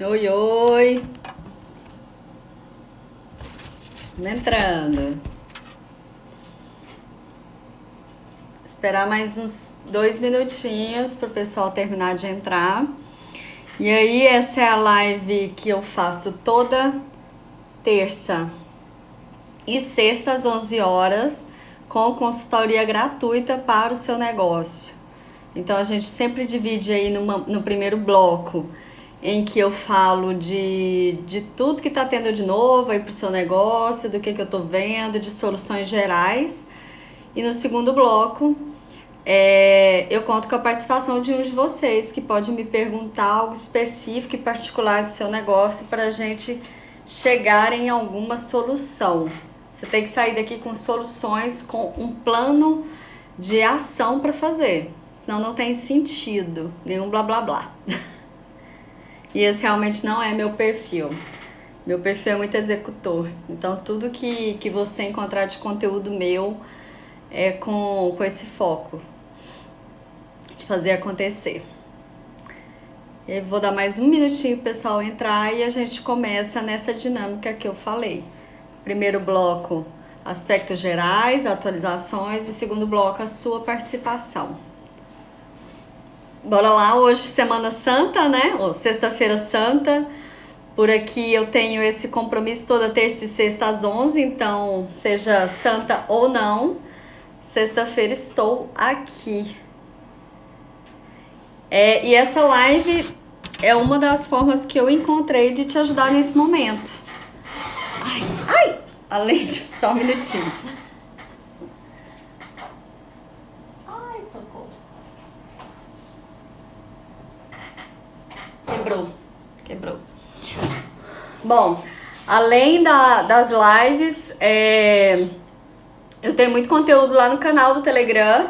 Oi, oi. Entrando. Esperar mais uns 2 minutinhos para o pessoal terminar de entrar. E aí, essa é a live que eu faço toda terça e sexta às 11 horas com consultoria gratuita para o seu negócio. Então, a gente sempre divide aí no primeiro bloco, em que eu falo de tudo que está tendo de novo aí para o seu negócio, do que eu estou vendo, de soluções gerais. E no segundo bloco, eu conto com a participação de um de vocês que pode me perguntar algo específico e particular do seu negócio para a gente chegar em alguma solução. Você tem que sair daqui com soluções, com um plano de ação para fazer, senão não tem sentido, nenhum blá blá blá. E esse realmente não é meu perfil. Meu perfil é muito executor. Então tudo que você encontrar de conteúdo meu é com esse foco de fazer acontecer. Eu vou dar mais um minutinho pro pessoal entrar e a gente começa nessa dinâmica que eu falei. Primeiro bloco, aspectos gerais, atualizações, e segundo bloco, a sua participação. Bora lá, hoje Semana Santa, né? Ou Sexta-feira Santa. Por aqui eu tenho esse compromisso toda terça e sexta às 11, então seja santa ou não, sexta-feira estou aqui. E essa live é uma das formas que eu encontrei de te ajudar nesse momento. Ai, além de... Só um minutinho. Ai, socorro. Quebrou. Bom, além das lives, eu tenho muito conteúdo lá no canal do Telegram.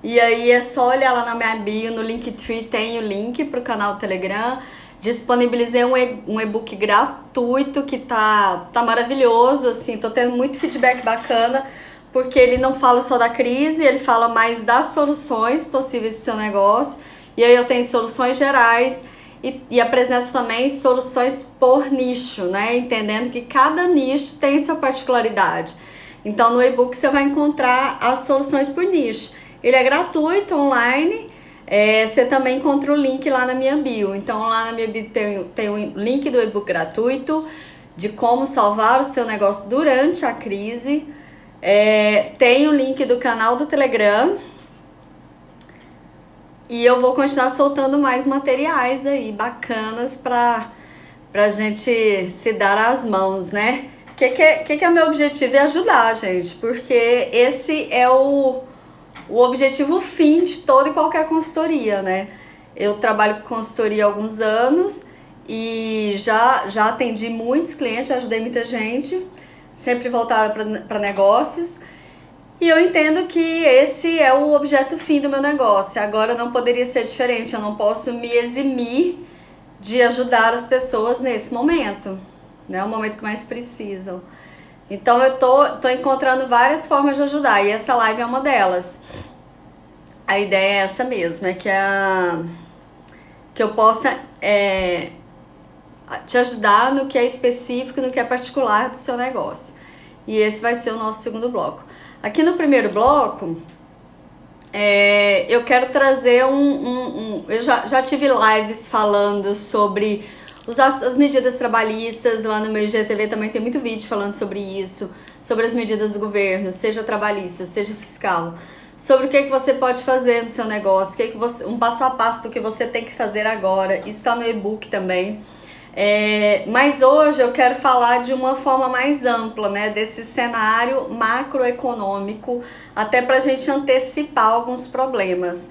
E aí é só olhar lá na minha bio, no Linktree tem o link pro canal do Telegram. Disponibilizei um e-book gratuito que tá maravilhoso, assim, tô tendo muito feedback bacana, porque ele não fala só da crise, ele fala mais das soluções possíveis pro seu negócio. E aí eu tenho soluções gerais e apresento também soluções por nicho, né? Entendendo que cada nicho tem sua particularidade. Então no e-book você vai encontrar as soluções por nicho. Ele é gratuito, online, você também encontra o link lá na minha bio. Então lá na minha bio tem o link do e-book gratuito, de como salvar o seu negócio durante a crise. Tem o link do canal do Telegram. E eu vou continuar soltando mais materiais aí, bacanas, pra gente se dar as mãos, né? Que é meu objetivo? É ajudar, gente, porque esse é o objetivo fim de toda e qualquer consultoria, né? Eu trabalho com consultoria há alguns anos e já atendi muitos clientes, já ajudei muita gente, sempre voltada para negócios. E eu entendo que esse é o objeto fim do meu negócio. Agora não poderia ser diferente, eu não posso me eximir de ajudar as pessoas nesse momento, né? O momento que mais precisam. Então eu tô encontrando várias formas de ajudar e essa live é uma delas. A ideia é essa mesmo, que eu possa te ajudar no que é específico, no que é particular do seu negócio. E esse vai ser o nosso segundo bloco. Aqui no primeiro bloco, eu quero trazer eu já tive lives falando sobre as medidas trabalhistas. Lá no meu IGTV também tem muito vídeo falando sobre isso, sobre as medidas do governo, seja trabalhista, seja fiscal, sobre o que você pode fazer no seu negócio, um passo a passo do que você tem que fazer agora. Isso está no e-book também. Mas hoje eu quero falar de uma forma mais ampla, né, desse cenário macroeconômico, até para a gente antecipar alguns problemas.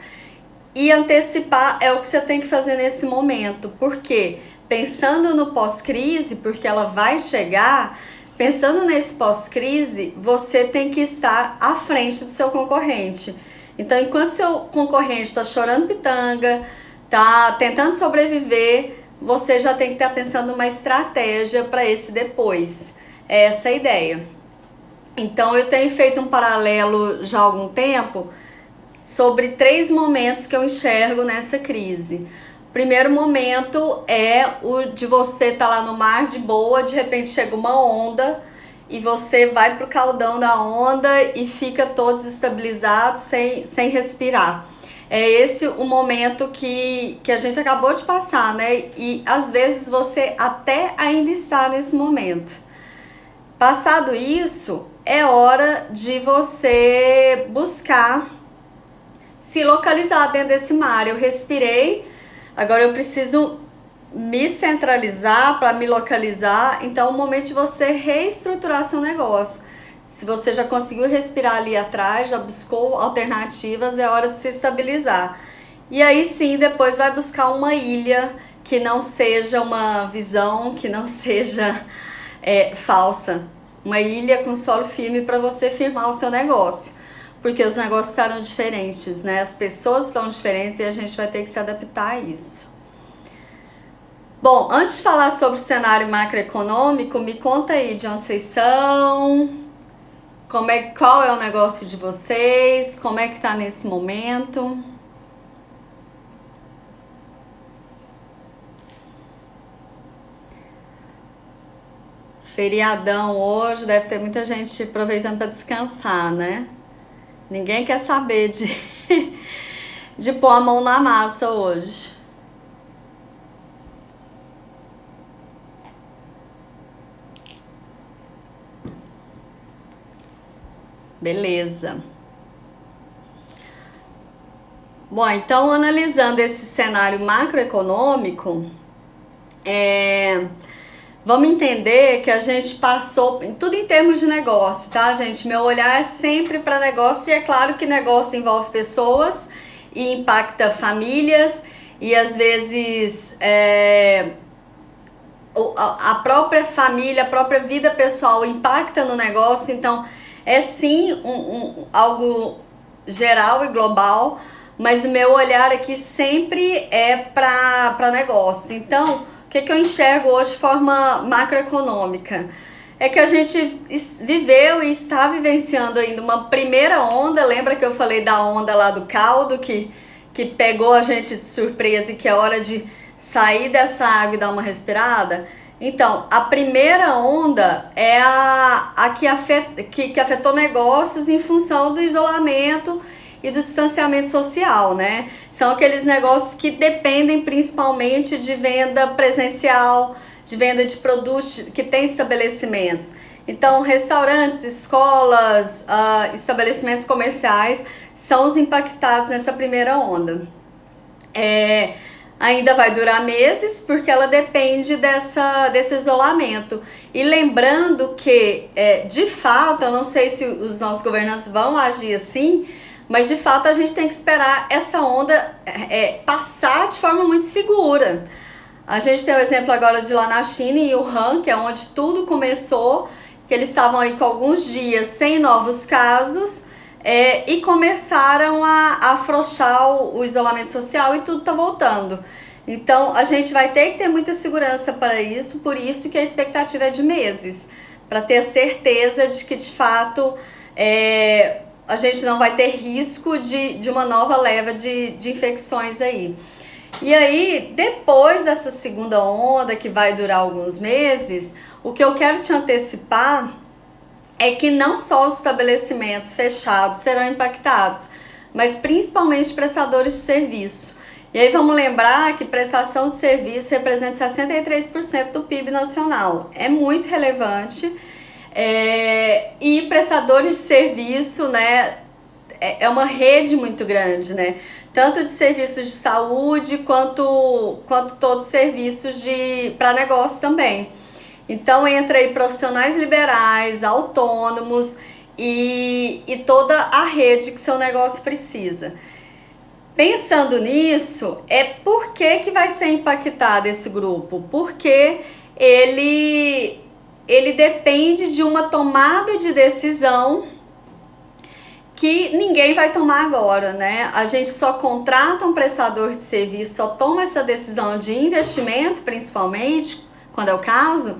E antecipar é o que você tem que fazer nesse momento, porque pensando no pós-crise, porque ela vai chegar, pensando nesse pós-crise, você tem que estar à frente do seu concorrente. Então, enquanto seu concorrente está chorando pitanga, está tentando sobreviver, você já tem que estar pensando uma estratégia para esse depois. É essa a ideia. Então, eu tenho feito um paralelo já há algum tempo sobre 3 momentos que eu enxergo nessa crise. Primeiro momento é o de você estar lá no mar de boa, de repente chega uma onda e você vai pro caldão da onda e fica todo desestabilizado, sem respirar. É esse o momento que a gente acabou de passar, né? E às vezes você até ainda está nesse momento. Passado isso, é hora de você buscar se localizar dentro desse mar. Eu respirei, agora eu preciso me centralizar para me localizar. Então, é o momento de você reestruturar seu negócio. Se você já conseguiu respirar ali atrás, já buscou alternativas, é hora de se estabilizar. E aí sim, depois vai buscar uma ilha que não seja uma visão, que não seja falsa. Uma ilha com solo firme para você firmar o seu negócio. Porque os negócios estarão diferentes, né? As pessoas estão diferentes e a gente vai ter que se adaptar a isso. Bom, antes de falar sobre o cenário macroeconômico, me conta aí de onde vocês são, qual é o negócio de vocês, como é que tá nesse momento. Feriadão hoje, deve ter muita gente aproveitando para descansar, né? Ninguém quer saber de pôr a mão na massa hoje. Beleza. Bom, então analisando esse cenário macroeconômico, vamos entender que a gente passou, tudo em termos de negócio, tá, gente? Meu olhar é sempre para negócio e é claro que negócio envolve pessoas e impacta famílias e às vezes a própria família, a própria vida pessoal impacta no negócio, então é sim algo geral e global, mas o meu olhar aqui sempre é para negócio. Então, o que eu enxergo hoje de forma macroeconômica? É que a gente viveu e está vivenciando ainda uma primeira onda. Lembra que eu falei da onda lá do caldo, que pegou a gente de surpresa e que é hora de sair dessa água e dar uma respirada? Então, a primeira onda é a que afetou negócios em função do isolamento e do distanciamento social, né? São aqueles negócios que dependem principalmente de venda presencial, de venda de produtos que tem estabelecimentos. Então, restaurantes, escolas, estabelecimentos comerciais são os impactados nessa primeira onda. Ainda vai durar meses porque ela depende desse isolamento. E lembrando que, de fato, eu não sei se os nossos governantes vão agir assim, mas de fato a gente tem que esperar essa onda passar de forma muito segura. A gente tem o exemplo agora de lá na China, em Wuhan, que é onde tudo começou, que eles estavam aí com alguns dias sem novos casos, e começaram a afrouxar o isolamento social e tudo está voltando. Então a gente vai ter que ter muita segurança para isso, por isso que a expectativa é de meses, para ter certeza de que de fato a gente não vai ter risco de uma nova leva de infecções aí. E aí, depois dessa segunda onda, que vai durar alguns meses, o que eu quero te antecipar é que não só os estabelecimentos fechados serão impactados, mas principalmente prestadores de serviço. E aí vamos lembrar que prestação de serviço representa 63% do PIB nacional. É muito relevante. E prestadores de serviço, né, é uma rede muito grande, né? Tanto de serviços de saúde quanto todos os serviços para negócio também. Então entra aí profissionais liberais, autônomos e toda a rede que seu negócio precisa. Pensando nisso, por que vai ser impactado esse grupo? Porque ele depende de uma tomada de decisão que ninguém vai tomar agora, né? A gente só contrata um prestador de serviço, só toma essa decisão de investimento, principalmente, quando é o caso,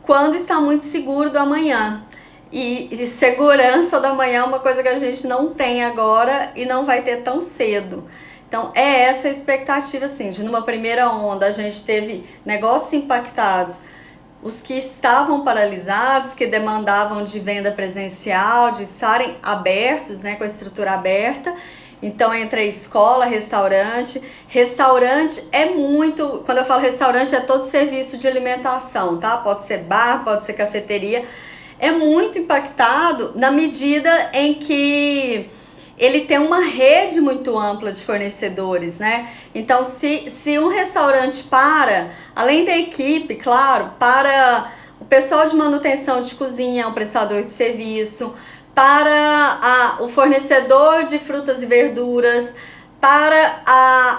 quando está muito seguro do amanhã. E segurança do amanhã é uma coisa que a gente não tem agora e não vai ter tão cedo. Então, é essa a expectativa, assim, de numa primeira onda a gente teve negócios impactados, os que estavam paralisados, que demandavam de venda presencial, de estarem abertos, né, com a estrutura aberta. Então, entre a escola, restaurante. Restaurante é muito... Quando eu falo restaurante, é todo serviço de alimentação, tá? Pode ser bar, pode ser cafeteria. É muito impactado na medida em que ele tem uma rede muito ampla de fornecedores, né? Então, se um restaurante para, além da equipe, claro, para o pessoal de manutenção de cozinha, o prestador de serviço, para o fornecedor de frutas e verduras, para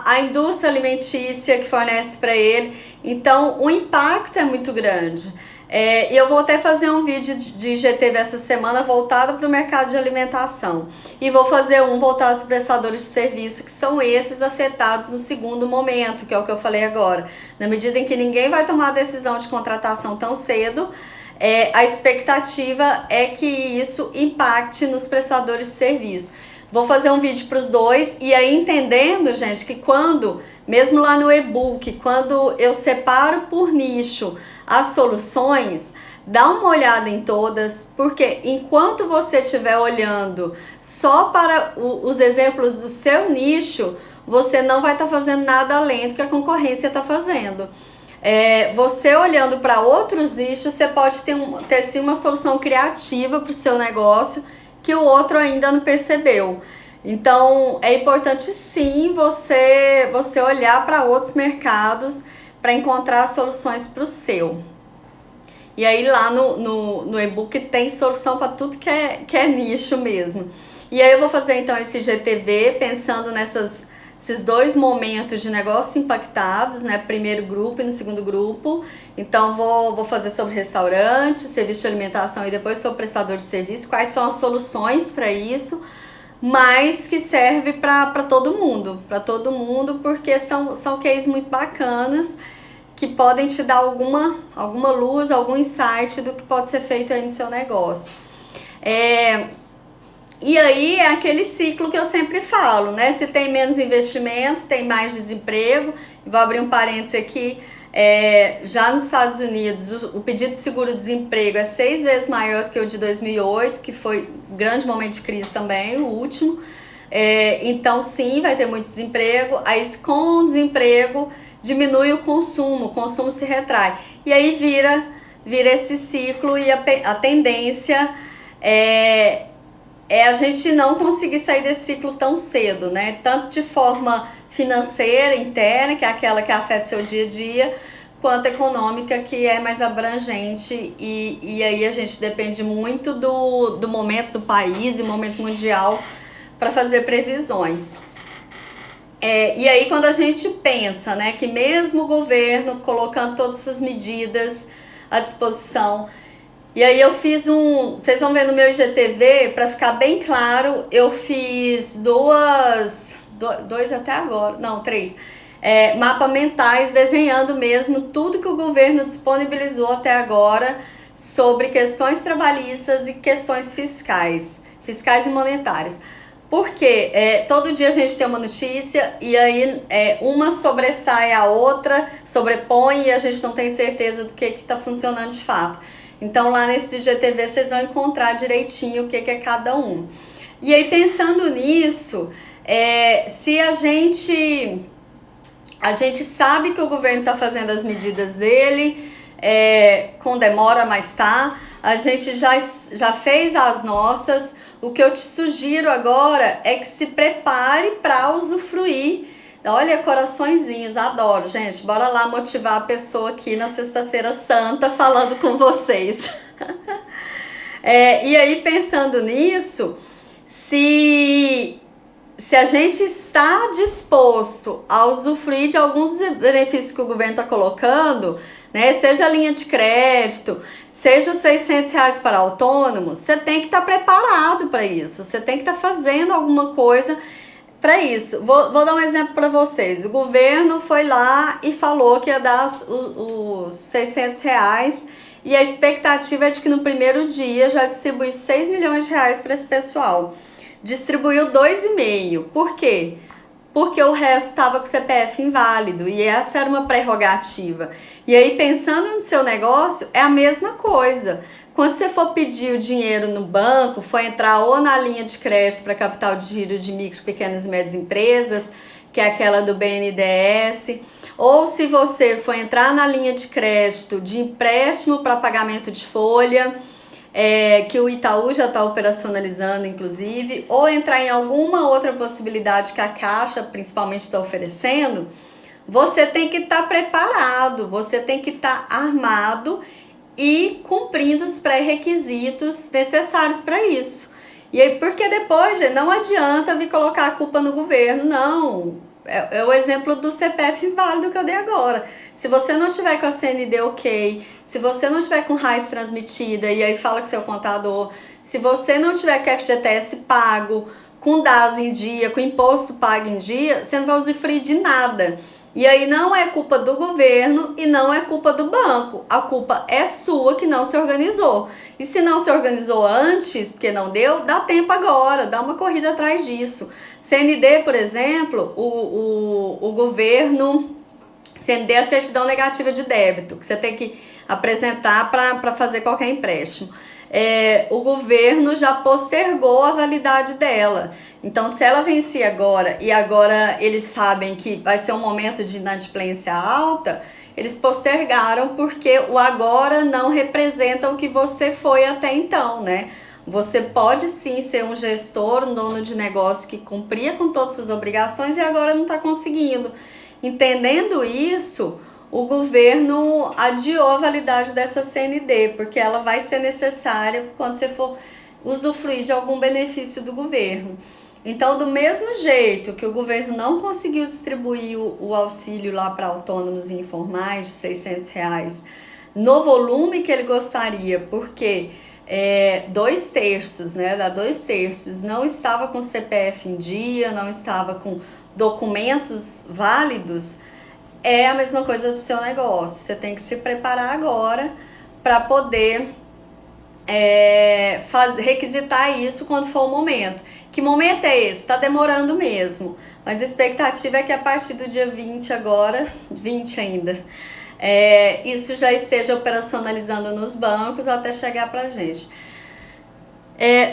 a indústria alimentícia que fornece para ele. Então, o impacto é muito grande. E eu vou até fazer um vídeo de IGTV essa semana voltado para o mercado de alimentação. E vou fazer um voltado para prestadores de serviço, que são esses afetados no segundo momento, que é o que eu falei agora. Na medida em que ninguém vai tomar a decisão de contratação tão cedo, a expectativa é que isso impacte nos prestadores de serviço. Vou fazer um vídeo para os dois e aí entendendo, gente, que quando, mesmo lá no e-book, quando eu separo por nicho as soluções, dá uma olhada em todas, porque enquanto você estiver olhando só para os exemplos do seu nicho, você não vai estar fazendo nada além do que a concorrência está fazendo. Você olhando para outros nichos, você pode ter sim uma solução criativa para o seu negócio que o outro ainda não percebeu. Então, é importante sim você olhar para outros mercados para encontrar soluções para o seu. E aí lá no e-book tem solução para tudo que é nicho mesmo. E aí eu vou fazer então esse GTV pensando esses dois momentos de negócios impactados, né? Primeiro grupo e no segundo grupo. Então vou fazer sobre restaurante, serviço de alimentação e depois sobre prestador de serviço. Quais são as soluções para isso, mas que serve para todo mundo, porque são cases muito bacanas que podem te dar alguma luz, algum insight do que pode ser feito aí no seu negócio. E aí é aquele ciclo que eu sempre falo, né? Se tem menos investimento, tem mais desemprego. Vou abrir um parênteses aqui. Já nos Estados Unidos, o pedido de seguro-desemprego é 6 vezes maior do que o de 2008, que foi um grande momento de crise também, o último. Então, sim, vai ter muito desemprego. Aí, com o desemprego, diminui o consumo se retrai. E aí vira esse ciclo e a tendência é a gente não conseguir sair desse ciclo tão cedo, né? Tanto de forma financeira, interna, que é aquela que afeta seu dia a dia, quanto econômica, que é mais abrangente. E aí a gente depende muito do momento do país e momento mundial para fazer previsões. E aí quando a gente pensa, né, que mesmo o governo colocando todas essas medidas à disposição, e aí eu fiz vocês vão ver no meu IGTV, para ficar bem claro, eu fiz dois até agora, não, 3, mapas mentais, desenhando mesmo tudo que o governo disponibilizou até agora sobre questões trabalhistas e questões fiscais e monetárias. Porque todo dia a gente tem uma notícia e aí uma sobressai a outra, sobrepõe e a gente não tem certeza do que está funcionando de fato. Então lá nesse GTV vocês vão encontrar direitinho o que é cada um. E aí pensando nisso, se a gente sabe que o governo está fazendo as medidas dele, com demora, mas tá, a gente já fez as nossas. O que eu te sugiro agora é que se prepare para usufruir. Olha, coraçõezinhos, adoro, gente. Bora lá motivar a pessoa aqui na Sexta-feira Santa falando com vocês. E aí, pensando nisso, se a gente está disposto a usufruir de alguns benefícios que o governo está colocando, né, seja a linha de crédito, seja os R$600 para autônomos, você tem que estar preparado para isso, você tem que estar fazendo alguma coisa para isso. Vou dar um exemplo para vocês. O governo foi lá e falou que ia dar os R$600 e a expectativa é de que no primeiro dia já distribuísse R$6 milhões para esse pessoal. Distribuiu 2,5. Por quê? porque o resto estava com o CPF inválido, e essa era uma prerrogativa. E aí, pensando no seu negócio, é a mesma coisa. Quando você for pedir o dinheiro no banco, for entrar ou na linha de crédito para capital de giro de micro, pequenas e médias empresas, que é aquela do BNDES, ou se você for entrar na linha de crédito de empréstimo para pagamento de folha, que o Itaú já está operacionalizando, inclusive, ou entrar em alguma outra possibilidade que a Caixa, principalmente, está oferecendo, você tem que estar preparado, você tem que estar armado e cumprindo os pré-requisitos necessários para isso. E aí, porque depois, gente, não adianta vir colocar a culpa no governo, não. É o exemplo do CPF inválido que eu dei agora. Se você não tiver com a CND ok, se você não tiver com RAIS transmitida, e aí fala com seu contador, se você não tiver com FGTS pago, com DAS em dia, com imposto pago em dia, você não vai usufruir de nada. E aí não é culpa do governo e não é culpa do banco. A culpa é sua que não se organizou. E se não se organizou antes, porque não deu, dá tempo agora, dá uma corrida atrás disso. CND, por exemplo, o governo... CND é a certidão negativa de débito, que você tem que apresentar para fazer qualquer empréstimo. O governo já postergou a validade dela. Então, se ela vencer agora e agora eles sabem que vai ser um momento de inadimplência alta, eles postergaram porque o agora não representa o que você foi até então, né? Você pode sim ser um gestor, um dono de negócio que cumpria com todas as obrigações e agora não está conseguindo. Entendendo isso, o governo adiou a validade dessa CND, porque ela vai ser necessária quando você for usufruir de algum benefício do governo. Então, do mesmo jeito que o governo não conseguiu distribuir o auxílio lá para autônomos e informais de R$600 no volume que ele gostaria, porque 2/3, né, dá 2/3, não estava com CPF em dia, não estava com documentos válidos, é a mesma coisa do seu negócio. Você tem que se preparar agora para poder requisitar isso quando for o momento. Que momento é esse? Está demorando mesmo, mas a expectativa é que a partir do dia 20 agora, 20 ainda, isso já esteja operacionalizando nos bancos até chegar pra gente.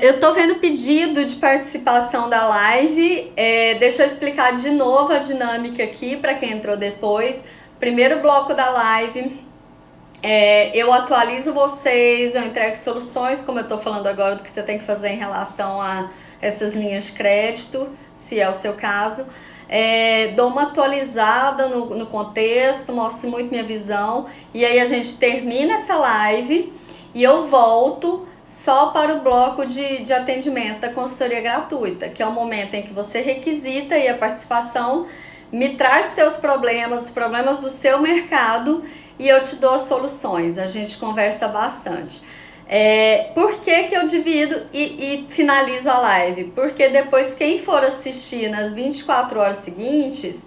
Eu tô vendo pedido de participação da live, deixa eu explicar de novo a dinâmica aqui para quem entrou depois. Primeiro bloco da live, eu atualizo vocês, eu entrego soluções, como eu tô falando agora, do que você tem que fazer em relação a essas linhas de crédito, se é o seu caso. Dou uma atualizada no contexto, mostro muito minha visão, e aí a gente termina essa live e eu volto só para o bloco de atendimento da consultoria gratuita, que é o momento em que você requisita aí a participação, me traz seus problemas, os problemas do seu mercado, e eu te dou as soluções, a gente conversa bastante. Por que eu divido e finalizo a live? Porque depois quem for assistir nas 24 horas seguintes,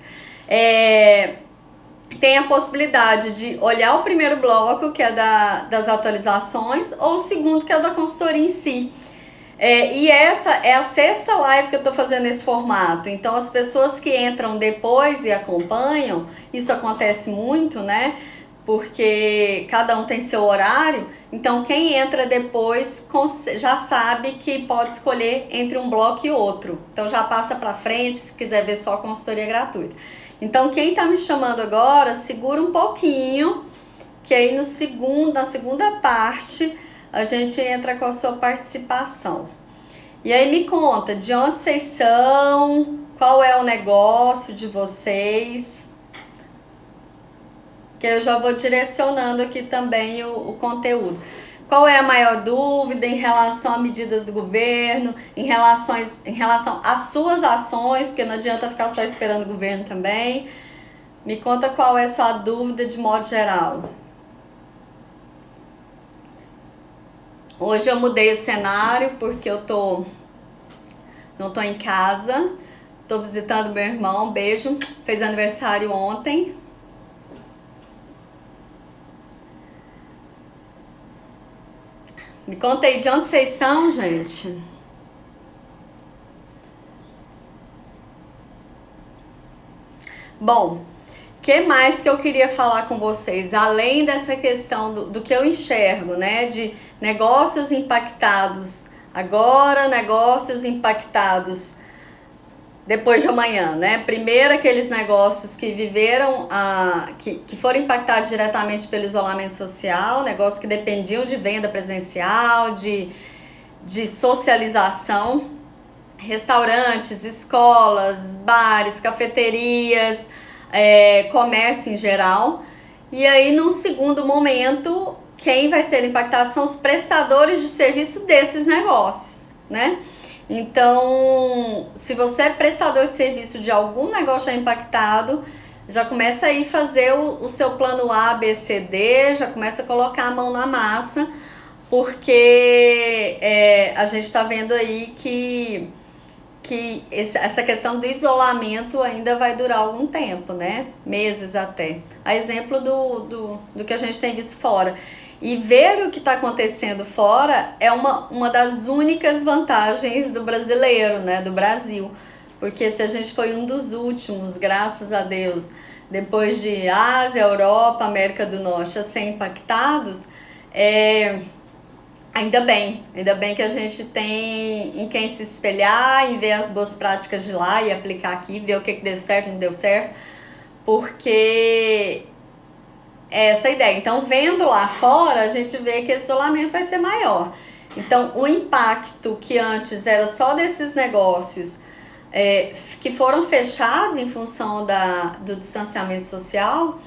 tem a possibilidade de olhar o primeiro bloco, que é das atualizações, ou o segundo, que é da consultoria em si. E essa é a sexta live que eu tô fazendo nesse formato. Então, as pessoas que entram depois e acompanham, isso acontece muito, né? Porque cada um tem seu horário. Então, quem entra depois já sabe que pode escolher entre um bloco e outro. Então, já passa para frente se quiser ver só a consultoria gratuita. Então, quem tá me chamando agora, segura um pouquinho, que aí na segunda parte a gente entra com a sua participação. E aí me conta, de onde vocês são, qual é o negócio de vocês, que eu já vou direcionando aqui também o conteúdo. Qual é a maior dúvida em relação a medidas do governo, em relação às suas ações, porque não adianta ficar só esperando o governo também. Me conta qual é a sua dúvida de modo geral. Hoje eu mudei o cenário porque eu não tô em casa, tô visitando meu irmão, beijo, fez aniversário ontem. Me conta aí de onde vocês são, gente. Bom, que mais que eu queria falar com vocês? Além dessa questão do que eu enxergo, né? De negócios impactados agora, negócios impactados depois de amanhã, né? Primeiro aqueles negócios que viveram, que foram impactados diretamente pelo isolamento social, negócios que dependiam de venda presencial, de socialização, restaurantes, escolas, bares, cafeterias, comércio em geral. E aí, num segundo momento, quem vai ser impactado são os prestadores de serviço desses negócios, né? Então, se você é prestador de serviço de algum negócio já impactado, já começa aí a fazer o seu plano A, B, C, D, já começa a colocar a mão na massa, porque a gente está vendo aí que essa questão do isolamento ainda vai durar algum tempo, né? Meses até. A exemplo do que a gente tem visto fora. E ver o que está acontecendo fora é uma das únicas vantagens do brasileiro, né? Do Brasil. Porque se a gente foi um dos últimos, graças a Deus, depois de Ásia, Europa, América do Norte, a ser impactados, ainda bem que a gente tem em quem se espelhar, em ver as boas práticas de lá e aplicar aqui, ver o que deu certo, não deu certo, porque é essa ideia. Então, vendo lá fora, a gente vê que esse isolamento vai ser maior. Então, o impacto que antes era só desses negócios que foram fechados em função do distanciamento social,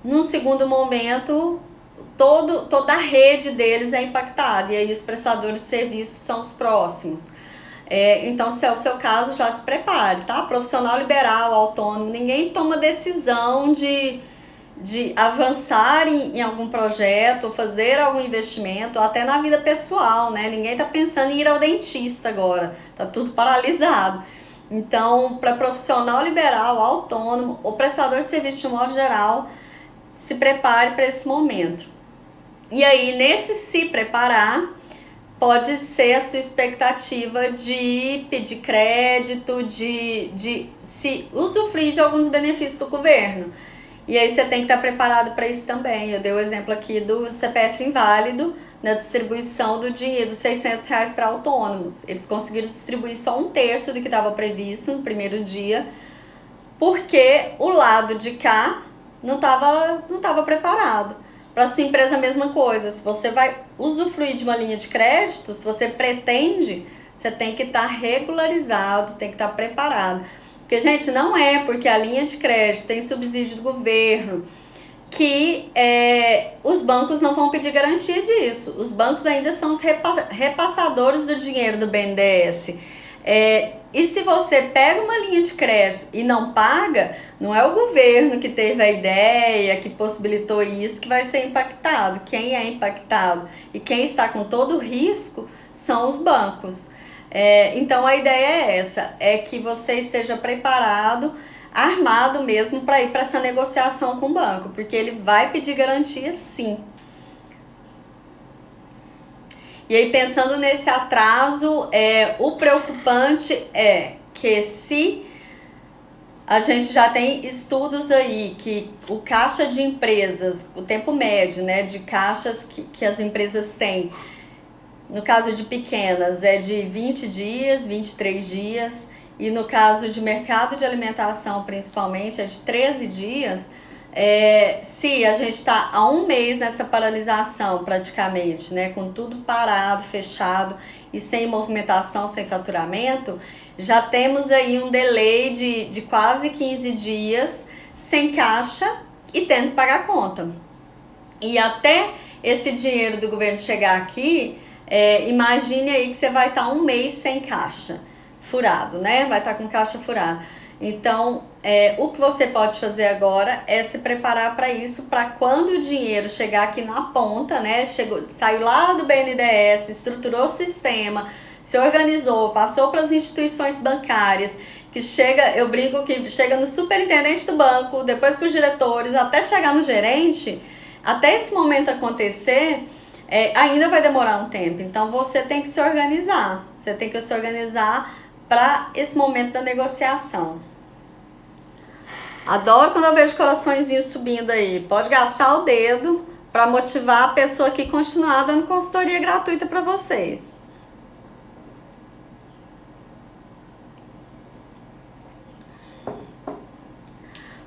num segundo momento, toda a rede deles é impactada, e aí os prestadores de serviços são os próximos. Então, se é o seu caso, já se prepare, tá? Profissional liberal, autônomo, ninguém toma decisão de avançar em algum projeto, ou fazer algum investimento, ou até na vida pessoal, né? Ninguém tá pensando em ir ao dentista agora, tá tudo paralisado. Então, para profissional liberal, autônomo, ou prestador de serviço de modo geral, se prepare para esse momento. E aí, nesse se preparar, pode ser a sua expectativa de pedir crédito, de se usufruir de alguns benefícios do governo. E aí você tem que estar preparado para isso também. Eu dei o exemplo aqui do CPF inválido, na distribuição do dinheiro dos R$600 para autônomos. Eles conseguiram distribuir só 1/3 do que estava previsto no primeiro dia, porque o lado de cá não estava preparado. Para sua empresa, a mesma coisa. Se você vai usufruir de uma linha de crédito, se você pretende, você tem que estar regularizado, tem que estar preparado. Porque, gente, não é porque a linha de crédito tem subsídio do governo que os bancos não vão pedir garantia disso. Os bancos ainda são os repassadores do dinheiro do BNDES. E se você pega uma linha de crédito e não paga, não é o governo que teve a ideia, que possibilitou isso, que vai ser impactado. Quem é impactado e quem está com todo o risco são os bancos. Então a ideia é essa, é que você esteja preparado, armado mesmo para ir para essa negociação com o banco, porque ele vai pedir garantia sim. E aí, pensando nesse atraso, o preocupante é que se a gente já tem estudos aí que o caixa de empresas, o tempo médio, né, de caixas que as empresas têm, no caso de pequenas, é de 20 dias, 23 dias, e no caso de mercado de alimentação, principalmente, é de 13 dias, se a gente está há um mês nessa paralisação praticamente, né, com tudo parado, fechado e sem movimentação, sem faturamento, já temos aí um delay de quase 15 dias sem caixa e tendo que pagar a conta. E até esse dinheiro do governo chegar aqui, imagine aí que você vai estar um mês sem caixa, furado, né? Vai estar com caixa furada. Então, o que você pode fazer agora é se preparar para isso, para quando o dinheiro chegar aqui na ponta, né? Saiu lá do BNDES, estruturou o sistema, se organizou, passou para as instituições bancárias, que chega, eu brinco que chega no superintendente do banco, depois para os diretores, até chegar no gerente, até esse momento acontecer, ainda vai demorar um tempo. Então, você tem que se organizar. Você tem que se organizar para esse momento da negociação. Adoro quando eu vejo coraçõezinhos subindo aí. Pode gastar o dedo para motivar a pessoa aqui a continuar dando consultoria gratuita para vocês.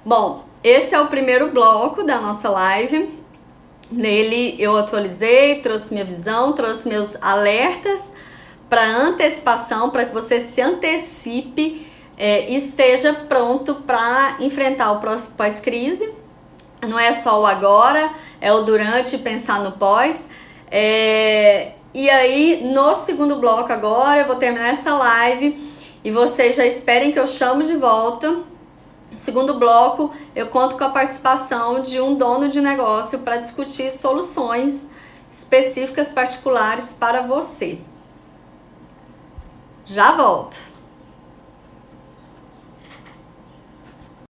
Bom, esse é o primeiro bloco da nossa live. Nele eu atualizei, trouxe minha visão, trouxe meus alertas para antecipação, para que você se antecipe, esteja pronto para enfrentar o pós-crise. Não é só o agora, é o durante, pensar no pós. E aí, no segundo bloco agora, eu vou terminar essa live e vocês já esperem que eu chamo de volta. No segundo bloco, eu conto com a participação de um dono de negócio para discutir soluções específicas, particulares para você. Já volto!